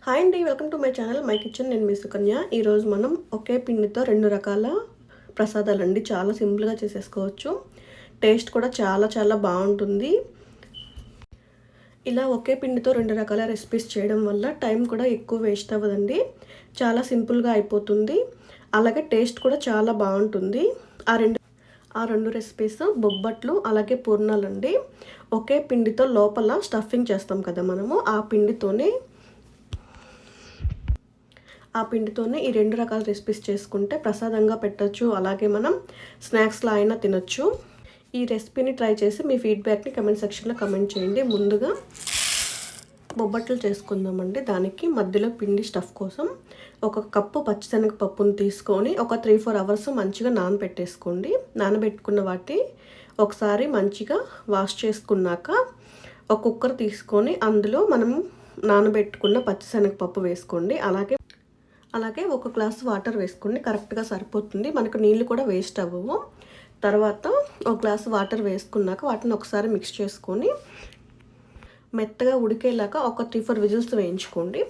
Hi అండి, welcome to my channel my kitchen. నేను మీ సుకన్య. ఈరోజు మనం ఒకే పిండితో 2 రకాల ప్రసాదాలండి చాలా సింపుల్గా చేసేసుకోవచ్చు. టేస్ట్ కూడా చాలా బాగుంటుంది. ఇలా ఒకే పిండితో 2 రకాల రెసిపీస్ చేయడం వల్ల టైం కూడా ఎక్కువ వేస్ట్ అవ్వదండి. చాలా సింపుల్గా అయిపోతుంది. అలాగే టేస్ట్ కూడా చాలా బాగుంటుంది. ఆ రెండు రెసిపీస్ బొబ్బట్లు అలాగే పూర్ణాలండి. ఒకే పిండితో లోపల స్టఫింగ్ చేస్తాం కదా మనము, ఆ పిండితోనే ఈ 2 రకాల రెసిపీస్ చేసుకుంటే ప్రసాదంగా పెట్టచ్చు, అలాగే మనం స్నాక్స్లా అయినా తినొచ్చు. ఈ రెసిపీని ట్రై చేసి మీ ఫీడ్బ్యాక్ని కమెంట్ సెక్షన్లో కమెంట్ చేయండి. ముందుగా బొబ్బట్లు చేసుకుందామండి. దానికి మధ్యలో పిండి స్టఫ్ కోసం 1 కప్పు పచ్చిశనగపప్పును తీసుకొని ఒక 3-4 అవర్స్ మంచిగా నానబెట్టేసుకోండి. నానబెట్టుకున్న వాటి ఒకసారి మంచిగా వాష్ చేసుకున్నాక ఒక కుక్కర్ తీసుకొని అందులో మనం నానబెట్టుకున్న పచ్చిశనగపప్పు వేసుకోండి. అలాగే 1 గ్లాస్ వాటర్ వేసుకోండి. కరెక్ట్గా సరిపోతుంది, మనకు నీళ్ళు కూడా వేస్ట్ అవ్వవు. తర్వాత 1 గ్లాస్ వాటర్ వేసుకున్నాక వాటిని ఒకసారి మిక్స్ చేసుకొని మెత్తగా ఉడికేలాగా ఒక 3-4 విజిల్స్ వేయించుకోండి.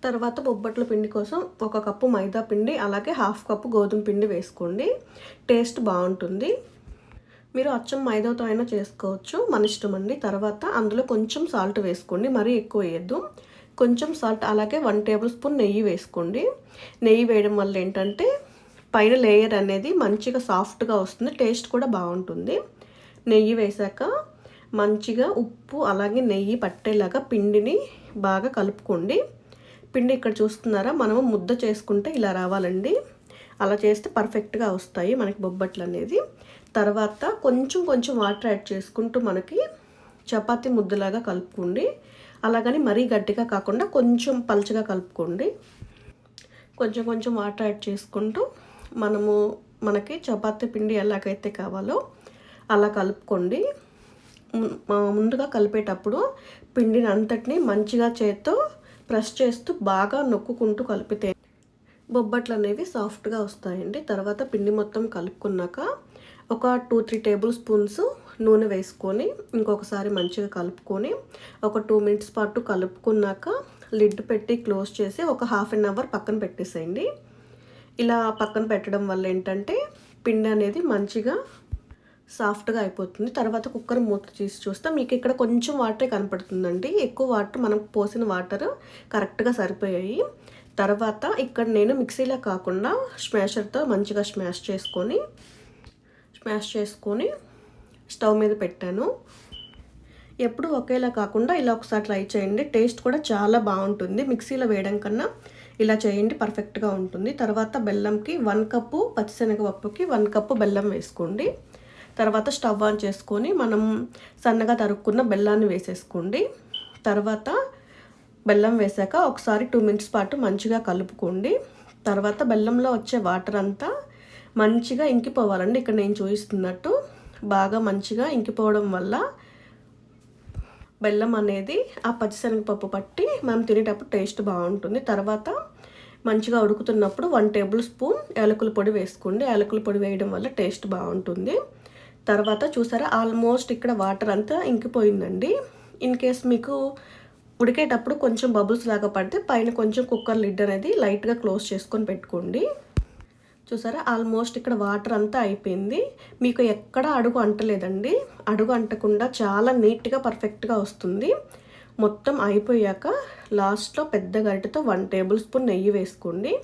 తర్వాత బొబ్బట్ల పిండి కోసం 1 కప్పు మైదా పిండి అలాగే 1/2 కప్పు గోధుమ పిండి వేసుకోండి. టేస్ట్ బాగుంటుంది. మీరు అచ్చం మైదాతో అయినా చేసుకోవచ్చు, మన ఇష్టం అండి. తర్వాత అందులో కొంచెం సాల్ట్ వేసుకోండి, మరీ ఎక్కువ వేయద్దు. కొంచెం సాల్ట్ అలాగే 1 టేబుల్ స్పూన్ నెయ్యి వేసుకోండి. నెయ్యి వేయడం వల్ల ఏంటంటే పైన లేయర్ అనేది మంచిగా సాఫ్ట్గా వస్తుంది, టేస్ట్ కూడా బాగుంటుంది. నెయ్యి వేసాక మంచిగా ఉప్పు అలాగే నెయ్యి పట్టేలాగా పిండిని బాగా కలుపుకోండి. పిండి ఇక్కడ చూస్తున్నారా, మనము ముద్ద చేసుకుంటే ఇలా రావాలండి. అలా చేస్తే పర్ఫెక్ట్గా వస్తాయి మనకి బొబ్బట్లు అనేది. తర్వాత కొంచెం వాటర్ యాడ్ చేసుకుంటూ మనకి చపాతీ ముద్దలాగా కలుపుకోండి. అలాగని మరీ గట్టిగా కాకుండా కొంచెం పలుచగా కలుపుకోండి. కొంచెం వాటర్ యాడ్ చేసుకుంటూ మనకి చపాతీ పిండి ఎలాగైతే కావాలో అలా కలుపుకోండి. ముందుగా కలిపేటప్పుడు పిండిని అంతటిని మంచిగా చేత్తో ప్రెస్ చేస్తూ బాగా నొక్కుకుంటూ కలిపితే బొబ్బట్లు అనేవి సాఫ్ట్గా వస్తాయండి. తర్వాత పిండి మొత్తం కలుపుకున్నాక ఒక 2-3 టేబుల్ స్పూన్స్ నూనె వేసుకొని ఇంకొకసారి మంచిగా కలుపుకొని ఒక 2 మినిట్స్ పాటు కలుపుకున్నాక లిడ్ పెట్టి క్లోజ్ చేసి ఒక 1/2 అవర్ పక్కన పెట్టేసేయండి. ఇలా పక్కన పెట్టడం వల్ల ఏంటంటే పిండి అనేది మంచిగా సాఫ్ట్గా అయిపోతుంది. తర్వాత కుక్కర్ మూత తీసి చూస్తే మీకు ఇక్కడ కొంచెం వాటరే కనపడుతుందండి. ఎక్కువ వాటర్, మనం పోసిన వాటర్ కరెక్ట్గా సరిపోయాయి. తర్వాత ఇక్కడ నేను మిక్సీలో కాకుండా స్మాషర్తో మంచిగా స్మాష్ చేసుకొని స్టవ్ మీద పెట్టాను. ఎప్పుడు ఒకేలా కాకుండా ఇలా ఒకసారి ట్రై చేయండి, టేస్ట్ కూడా చాలా బాగుంటుంది. మిక్సీలో వేయడం కన్నా ఇలా చేయండి, పర్ఫెక్ట్గా ఉంటుంది. తర్వాత బెల్లంకి 1 కప్పు పచ్చిశనగపప్పుకి 1 కప్పు బెల్లం వేసుకోండి. తర్వాత స్టవ్ ఆన్ చేసుకొని మనం సన్నగా తరుక్కున్న బెల్లాన్ని వేసేసుకోండి. తర్వాత బెల్లం వేసాక ఒకసారి 2 మినిట్స్ పాటు మంచిగా కలుపుకోండి. తర్వాత బెల్లంలో వచ్చే వాటర్ అంతా మంచిగా ఇంకిపోవాలండి. ఇక్కడ నేను చూపిస్తున్నట్టు బాగా మంచిగా ఇంకిపోవడం వల్ల బెల్లం అనేది ఆ పచ్చిశనగపప్పు పట్టి మనం తినేటప్పుడు టేస్ట్ బాగుంటుంది. తర్వాత మంచిగా ఉడుకుతున్నప్పుడు 1 టేబుల్ స్పూన్ యాలకుల పొడి వేసుకోండి. యాలకుల పొడి వేయడం వల్ల టేస్ట్ బాగుంటుంది. తర్వాత చూసారా, ఆల్మోస్ట్ ఇక్కడ వాటర్ అంతా ఇంకిపోయిందండి. ఇన్ కేస్ మీకు ఉడికేటప్పుడు కొంచెం బబుల్స్ లాగా పడితే పైన కొంచెం కుక్కర్ లిడ్ అనేది లైట్గా క్లోజ్ చేసుకొని పెట్టుకోండి. చూసారా, ఆల్మోస్ట్ ఇక్కడ వాటర్ అంతా అయిపోయింది. మీకు ఎక్కడ అడుగు అంటలేదండి. అడుగు అంటకుండా చాలా నీట్గా పర్ఫెక్ట్గా వస్తుంది. మొత్తం అయిపోయాక లాస్ట్లో పెద్ద గరిటెతో 1 టేబుల్ స్పూన్ నెయ్యి వేసుకోండి.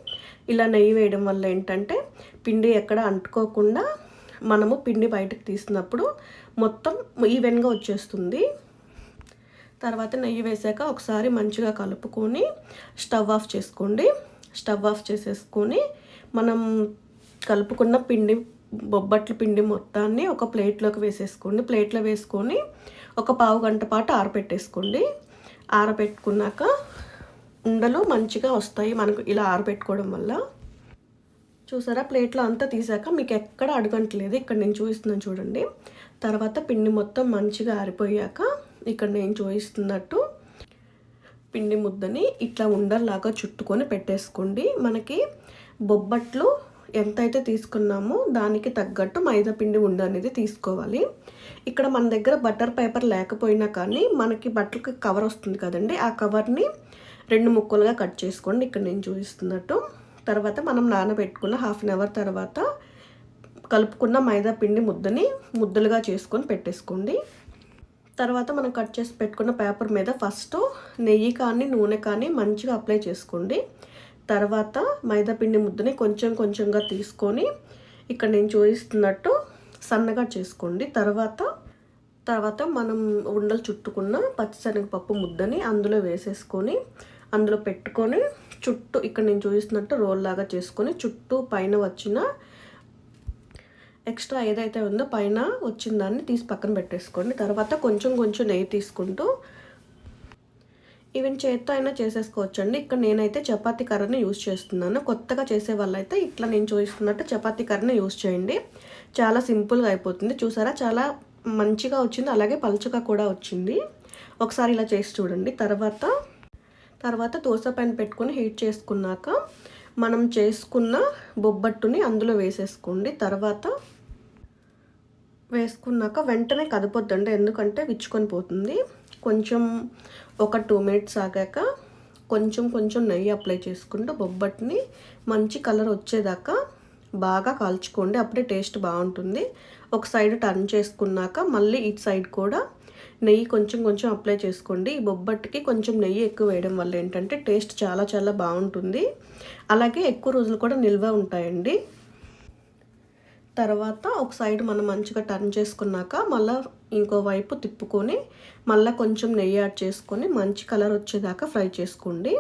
ఇలా నెయ్యి వేయడం వల్ల ఏంటంటే పిండి ఎక్కడ అంటుకోకుండా మనము పిండి బయటకు తీసినప్పుడు మొత్తం ఈవెన్గా వచ్చేస్తుంది. తర్వాత నెయ్యి వేసాక ఒకసారి మంచిగా కలుపుకొని స్టవ్ ఆఫ్ చేసుకోండి. స్టవ్ ఆఫ్ చేసేసుకొని మనం కలుపుకున్న బొబ్బట్ల పిండి మొత్తాన్ని ఒక ప్లేట్లోకి వేసేసుకోండి. ప్లేట్లో వేసుకొని ఒక పావు గంట పాటు ఆరబెట్టేసుకోండి. ఆరబెట్టుకున్నాక ఉండలు మంచిగా వస్తాయి మనకు ఇలా ఆరబెట్టుకోవడం వల్ల. చూసారా, ప్లేట్లో అంతా తీసాక మీకు ఎక్కడ అడుగంటలేదు. ఇక్కడ నేను చూపిస్తున్నాను చూడండి. తర్వాత పిండి మొత్తం మంచిగా ఆరిపోయాక ఇక్కడ నేను చూపిస్తున్నట్టు పిండి ముద్దని ఇట్లా ఉండల్లాగా చుట్టుకొని పెట్టేసుకోండి. మనకి బొబ్బట్లు ఎంతైతే తీసుకున్నామో దానికి తగ్గట్టు మైదా పిండి ఉండ అనేది తీసుకోవాలి. ఇక్కడ మన దగ్గర బటర్ పేపర్ లేకపోయినా కానీ మనకి బట్టర్కి కవర్ వస్తుంది కదండి, ఆ కవర్ని 2 ముక్కలుగా కట్ చేసుకోండి ఇక్కడ నేను చూపిస్తున్నట్టు. తర్వాత మనం నానబెట్టుకున్న హాఫ్ అన్ అవర్ తర్వాత కలుపుకున్న మైదా పిండి ముద్దని ముద్దలుగా చేసుకొని పెట్టేసుకోండి. తర్వాత మనం కట్ చేసి పెట్టుకున్న పేపర్ మీద ఫస్ట్ నెయ్యి కానీ నూనె కానీ మంచిగా అప్లై చేసుకోండి. తర్వాత మైదా పిండి ముద్దని కొంచెం కొంచెంగా తీసుకొని ఇక్కడ నేను చూపిస్తున్నట్టు సన్నగా చేసుకోండి. తర్వాత మనం ఉండలు చుట్టుకున్న పచ్చిశనగపప్పు ముద్దని అందులో వేసేసుకొని అందులో పెట్టుకొని చుట్టూ ఇక్కడ నేను చూపిస్తున్నట్టు రోల్ లాగా చేసుకొని చుట్టూ పైన వచ్చిన ఎక్స్ట్రా ఏదైతే ఉందో పైన వచ్చిన దాన్ని తీసి పక్కన పెట్టేసుకోండి. తర్వాత కొంచెం కొంచెం నెయ్యి తీసుకుంటూ ఈవెన్ చేత్తో అయినా చేసేసుకోవచ్చండి. ఇక్కడ నేనైతే చపాతీ కర్రని యూజ్ చేస్తున్నాను. కొత్తగా చేసే వాళ్ళైతే ఇట్లా నేను చూపిస్తున్నట్టు చపాతీ కర్రని యూజ్ చేయండి. చాలా సింపుల్గా అయిపోతుంది. చూసారా, చాలా మంచిగా వచ్చింది, అలాగే పలుచగా కూడా వచ్చింది. ఒకసారి ఇలా చేసి చూడండి. తర్వాత దోశ పైన పెట్టుకొని హీట్ చేసుకున్నాక మనం చేసుకున్న బొబ్బట్టుని అందులో వేసేసుకోండి. వేసుకున్నాక వెంటనే కదపొద్దండి, ఎందుకంటే విచ్చుకొని పోతుంది. కొంచెం ఒక 2 మినిట్స్ ఆగాక కొంచెం నెయ్యి అప్లై చేసుకుంటూ బొబ్బట్టుని మంచి కలర్ వచ్చేదాకా బాగా కాల్చుకోండి. అప్పుడే టేస్ట్ బాగుంటుంది. ఒక సైడ్ టర్న్ చేసుకున్నాక మళ్ళీ ఇటు సైడ్ కూడా నెయ్యి కొంచెం అప్లై చేసుకోండి. ఈ బొబ్బట్టుకి కొంచెం నెయ్యి ఎక్కువ వేయడం వల్ల ఏంటంటే టేస్ట్ చాలా చాలా బాగుంటుంది. అలాగే ఎక్కువ రోజులు కూడా నిల్వ ఉంటాయండి. తర్వాత ఒక సైడ్ మనం మంచిగా టర్న్ చేసుకున్నాక మళ్ళీ ఇంకో వైపు తిప్పుకొని మళ్ళీ కొంచెం నెయ్యి యాడ్ చేసుకొని మంచి కలర్ వచ్చేదాకా ఫ్రై చేసుకోండి.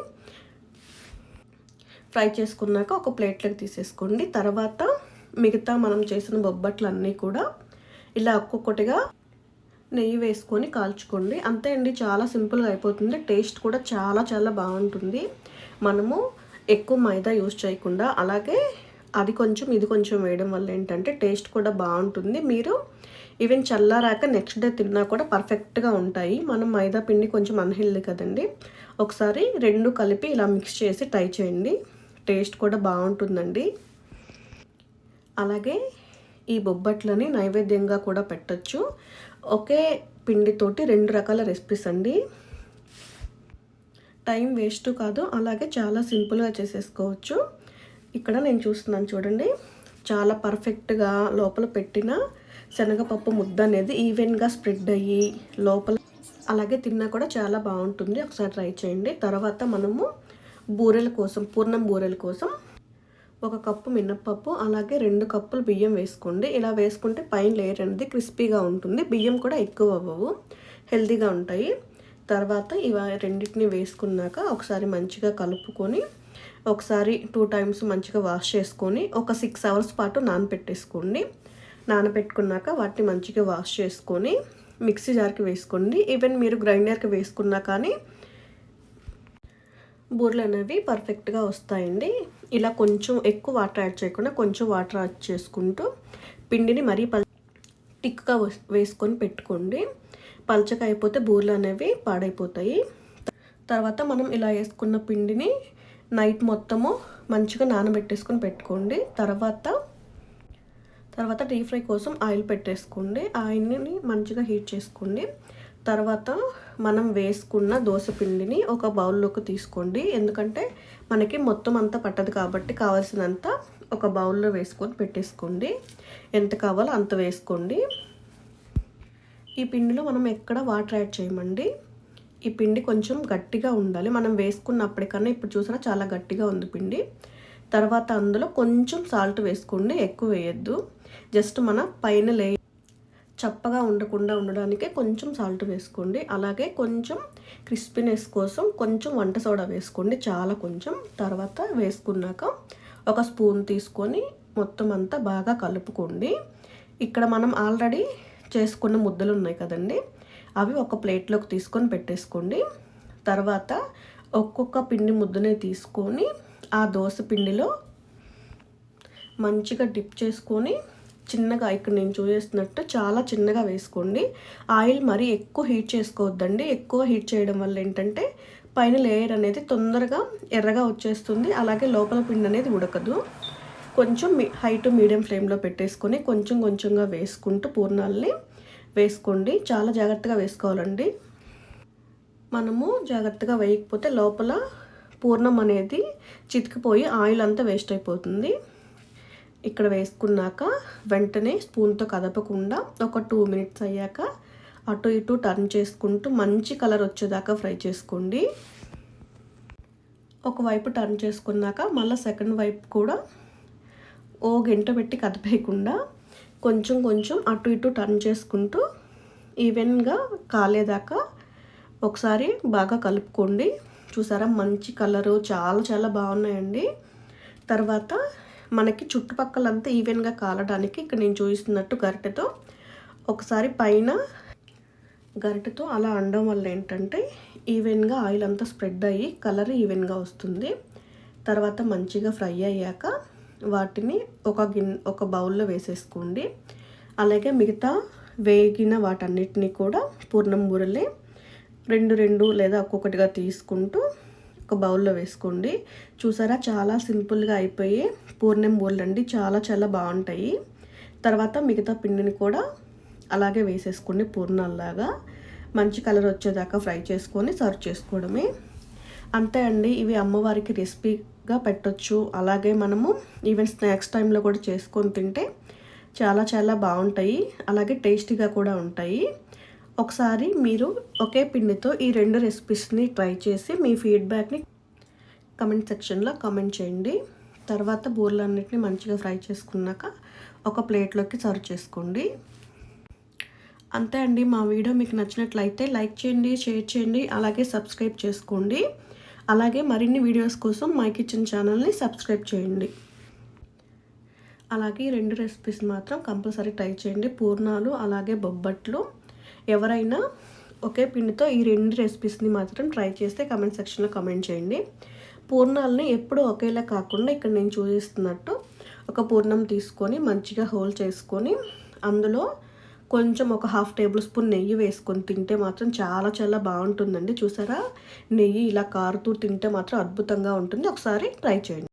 ఫ్రై చేసుకున్నాక ఒక ప్లేట్లోకి తీసేసుకోండి. తర్వాత మిగతా మనం చేసిన బొబ్బట్లన్నీ కూడా ఇలా ఒక్కొక్కటిగా నెయ్యి వేసుకొని కాల్చుకోండి. అంతే అండి, చాలా సింపుల్గా అయిపోతుంది. టేస్ట్ కూడా చాలా చాలా బాగుంటుంది. మనము ఎక్కువ మైదా యూజ్ చేయకుండా అలాగే అది కొంచెం ఇది కొంచెం వేయడం వల్ల ఏంటంటే టేస్ట్ కూడా బాగుంటుంది. మీరు ఈవెన్ చల్లారాక నెక్స్ట్ డే తిన్నా కూడా పర్ఫెక్ట్గా ఉంటాయి. మనం మైదా పిండి కొంచెం అన్హెల్దీ కదండి. ఒకసారి 2 కలిపి ఇలా మిక్స్ చేసి ట్రై చేయండి. టేస్ట్ కూడా బాగుంటుందండి. అలాగే ఈ బొబ్బట్లని నైవేద్యంగా కూడా పెట్టచ్చు. ఒకే పిండితోటి 2 రకాల రెసిపీస్ అండి. టైం వేస్ట్ కాదు, అలాగే చాలా సింపుల్గా చేసేసుకోవచ్చు. ఇక్కడ నేను చూస్తున్నాను చూడండి, చాలా పర్ఫెక్ట్గా లోపల పెట్టిన శనగపప్పు ముద్ద అనేది ఈవెన్గా స్ప్రెడ్ అయ్యి లోపల అలాగే తిన్నా కూడా చాలా బాగుంటుంది. ఒకసారి ట్రై చేయండి. తర్వాత మనము పూర్ణం బూరెల కోసం 1 కప్పు మినప్పప్పు అలాగే 2 కప్పులు బియ్యం వేసుకోండి. ఇలా వేసుకుంటే పైన లేయర్ అనేది క్రిస్పీగా ఉంటుంది. బియ్యం కూడా ఎక్కువ అవ్వవు, హెల్తీగా ఉంటాయి. తర్వాత ఇవి రెండింటిని వేసుకున్నాక ఒకసారి మంచిగా కలుపుకొని ఒకసారి 2 టైమ్స్ మంచిగా వాష్ చేసుకొని ఒక 6 అవర్స్ పాటు నానబెట్టేసుకోండి. నానబెట్టుకున్నాక వాటిని మంచిగా వాష్ చేసుకొని మిక్సీ జార్కి వేసుకోండి. ఈవెన్ మీరు గ్రైండర్కి వేసుకున్నా కానీ బూరెలు అనేవి పర్ఫెక్ట్గా వస్తాయండి. ఇలా కొంచెం ఎక్కువ వాటర్ యాడ్ చేయకుండా కొంచెం వాటర్ యాడ్ చేసుకుంటూ పిండిని మరీ టిక్గా వేసుకొని పెట్టుకోండి. పల్చగా అయిపోతే బూరెలు అనేవి పాడైపోతాయి. తర్వాత మనం ఇలా వేసుకున్న పిండిని నైట్ మొత్తము మంచిగా నానబెట్టేసుకొని పెట్టుకోండి. తర్వాత డీప్ ఫ్రై కోసం ఆయిల్ పెట్టేసుకోండి. ఆయిల్ని మంచిగా హీట్ చేసుకోండి. తర్వాత మనం వేసుకున్న దోశ పిండిని ఒక బౌల్లోకి తీసుకోండి. ఎందుకంటే మనకి మొత్తం అంతా పట్టదు కాబట్టి కావాల్సినంత ఒక బౌల్లో వేసుకొని పెట్టేసుకోండి. ఎంత కావాలో అంత వేసుకోండి. ఈ పిండిలో మనం ఎక్కడ వాటర్ యాడ్ చేయమండి. ఈ పిండి కొంచెం గట్టిగా ఉండాలి. మనం వేసుకున్నప్పటికన్నా ఇప్పుడు చూసినా చాలా గట్టిగా ఉంది పిండి. తర్వాత అందులో కొంచెం సాల్ట్ వేసుకోండి, ఎక్కువ వేయద్దు. జస్ట్ మన పైన లేయర్ చప్పగా ఉండకుండా ఉండడానికి కొంచెం సాల్ట్ వేసుకోండి. అలాగే కొంచెం క్రిస్పీనెస్ కోసం కొంచెం వంట సోడా వేసుకోండి, చాలా కొంచెం. తర్వాత వేసుకున్నాక ఒక స్పూన్ తీసుకొని మొత్తం అంతా బాగా కలుపుకోండి. ఇక్కడ మనం ఆల్రెడీ చేసుకున్న ముద్దలు ఉన్నాయి కదండి, అవి ఒక ప్లేట్లోకి తీసుకొని పెట్టేసుకోండి. తర్వాత ఒక్కొక్క పిండి ముద్దనే తీసుకొని ఆ దోశ పిండిలో మంచిగా డిప్ చేసుకొని చిన్నగా ఇక్కడ నేను చూసేస్తున్నట్టు చాలా చిన్నగా వేసుకోండి. ఆయిల్ మరీ ఎక్కువ హీట్ చేసుకోవద్దండి. ఎక్కువ హీట్ చేయడం వల్ల ఏంటంటే పైన లేయర్ అనేది తొందరగా ఎర్రగా వచ్చేస్తుంది. అలాగే లోపల పిండి అనేది ఉడకదు. కొంచెం హై టు మీడియం ఫ్లేమ్లో పెట్టేసుకొని కొంచెంగా వేసుకుంటూ పూర్ణాలని వేసుకోండి. చాలా జాగ్రత్తగా వేసుకోవాలండి. మనము జాగ్రత్తగా వేయకపోతే లోపల పూర్ణం అనేది చితికిపోయి ఆయిల్ అంతా వేస్ట్ అయిపోతుంది. ఇక్కడ వేసుకున్నాక వెంటనే స్పూన్తో కదపకుండా ఒక 2 మినిట్స్ అయ్యాక అటు ఇటు టర్న్ చేసుకుంటూ మంచి కలర్ వచ్చేదాకా ఫ్రై చేసుకోండి. ఒకవైపు టర్న్ చేసుకున్నాక మళ్ళీ సెకండ్ వైపు కూడా ఓ గంట పెట్టి కదిపేయకుండా కొంచెం కొంచెం అటు ఇటు టర్న్ చేసుకుంటూ ఈవెన్గా కాలేదాకా ఒకసారి బాగా కలుపుకోండి. చూసారా మంచి కలరు చాలా చాలా బాగున్నాయండి. తర్వాత మనకి చుట్టుపక్కలంతా ఈవెన్గా కాలడానికి ఇక్కడ నేను చూపిస్తున్నట్టు గరిటెతో ఒకసారి పైన గరిటెతో అలా అనడం వల్ల ఏంటంటే ఈవెన్గా ఆయిల్ అంతా స్ప్రెడ్ అయ్యి కలర్ ఈవెన్గా వస్తుంది. తర్వాత మంచిగా ఫ్రై అయ్యాక వాటిని ఒక బౌల్లో వేసేసుకోండి. అలాగే మిగతా వేగిన వాటన్నిటిని కూడా పూర్ణం బూరెలే 2 లేదా ఒక్కొక్కటిగా తీసుకుంటూ ఒక బౌల్లో వేసుకోండి. చూసారా చాలా సింపుల్గా అయిపోయి పూర్ణం బూరెలు అండి. చాలా చాలా బాగుంటాయి. తర్వాత మిగతా పిండిని కూడా అలాగే వేసేసుకోండి. పూర్ణాల్లాగా మంచి కలర్ వచ్చేదాకా ఫ్రై చేసుకొని సర్వ్ చేసుకోవడమే. అంతే అండి. ఇవి అమ్మవారికి రెసిపీగా పెట్టొచ్చు. అలాగే మనము ఈవెన్ స్నాక్స్ టైంలో కూడా చేసుకొని తింటే చాలా చాలా బాగుంటాయి. అలాగే టేస్టీగా కూడా ఉంటాయి. ఒకసారి మీరు ఒకే పిండితో ఈ 2 రెసిపీస్ని ట్రై చేసి మీ ఫీడ్బ్యాక్ని కమెంట్ సెక్షన్లో కమెంట్ చేయండి. తర్వాత బూరెలన్నిటిని మంచిగా ఫ్రై చేసుకున్నాక ఒక ప్లేట్లోకి సర్వ్ చేసుకోండి. అంతే అండి. మా వీడియో మీకు నచ్చినట్లయితే లైక్ చేయండి, షేర్ చేయండి, అలాగే సబ్స్క్రైబ్ చేసుకోండి. అలాగే మరిన్ని వీడియోస్ కోసం మై కిచెన్ ఛానల్ని సబ్స్క్రైబ్ చేయండి. అలాగే 2 రెసిపీస్ మాత్రం కంపల్సరీ ట్రై చేయండి. పూర్ణాలు అలాగే బొబ్బట్లు. ఎవరైనా ఒకే పిండితో ఈ 2 రెసిపీస్ని మాత్రం ట్రై చేస్తే కమెంట్ సెక్షన్లో కమెంట్ చేయండి. పూర్ణాలని ఎప్పుడూ ఒకేలా కాకుండా ఇక్కడ నేను చూపిస్తున్నట్టు ఒక పూర్ణం తీసుకొని మంచిగా హోల్ చేసుకొని అందులో కొంచెం ఒక 1/2 టేబుల్ స్పూన్ నెయ్యి వేసుకొని తింటే మాత్రం చాలా చాలా బాగుంటుందండి. చూసారా నెయ్యి ఇలా కారుతూ తింటే మాత్రం అద్భుతంగా ఉంటుంది. ఒకసారి ట్రై చేయండి.